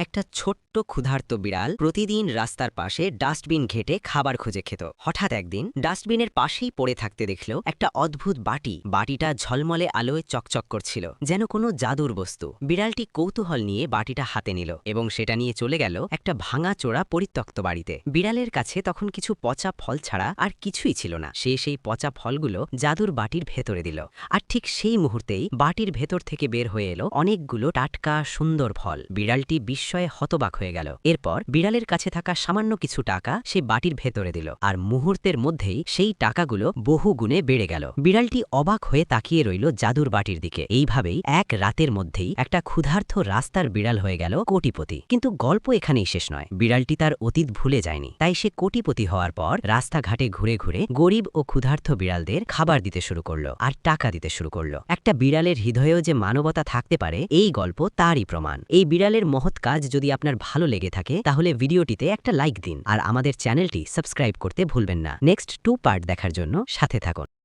একটা ছোট্ট ক্ষুধার্ত বিড়াল প্রতিদিন রাস্তার পাশে ডাস্টবিন ঘেটে খাবার খুঁজে খেত। হঠাৎ একদিন ডাস্টবিনের পাশেই পড়ে থাকতে দেখল একটা অদ্ভুত বাটি। বাটিটা ঝলমলে আলোয় চকচক করছিল, যেন কোনো জাদুর বস্তু। বিড়ালটি কৌতূহল নিয়ে বাটিটা হাতে নিল এবং সেটা নিয়ে চলে গেল একটা ভাঙাচোরা পরিত্যক্ত বাড়িতে। বিড়ালের কাছে তখন কিছু পচা ফল ছাড়া আর কিছুই ছিল না। সে সেই পচা ফলগুলো জাদুর বাটির ভেতরে দিল, আর ঠিক সেই মুহূর্তেই বাটির ভেতর থেকে বের হয়ে এলো অনেকগুলো টাটকা সুন্দর ফল। বিড়ালটি বিস্ময়ে হতবাক হয়ে গেল। এরপর বিড়ালের কাছে থাকা সামান্য কিছু টাকা সে বাটির ভেতরে দিল, আর মুহূর্তের মধ্যেই সেই টাকাগুলো বহু গুণে বেড়ে গেল। বিড়ালটি অবাক হয়ে তাকিয়ে রইল জাদুর বাটির দিকে। এইভাবেই এক রাতের মধ্যেই একটা ক্ষুধার্ত রাস্তার বিড়াল হয়ে গেল কোটিপতি। কিন্তু গল্প এখানেই শেষ নয়। বিড়ালটি তার অতীত ভুলে যায়নি, তাই সে কোটিপতি হওয়ার পর রাস্তাঘাটে ঘুরে ঘুরে গরিব ও ক্ষুধার্ত বিড়ালদের খাবার দিতে শুরু করলো আর টাকা দিতে শুরু করলো। একটা বিড়ালের হৃদয়েও যে মানবতা থাকতে পারে, এই গল্প তারই প্রমাণ। এই বিড়ালের মহৎ কাজ যদি আপনার ভালো লেগে থাকে, তাহলে ভিডিওটিতে একটা লাইক দিন আর আমাদের চ্যানেলটি সাবস্ক্রাইব করতে ভুলবেন না। নেক্সট 2 পার্ট দেখার জন্য সাথে থাকুন।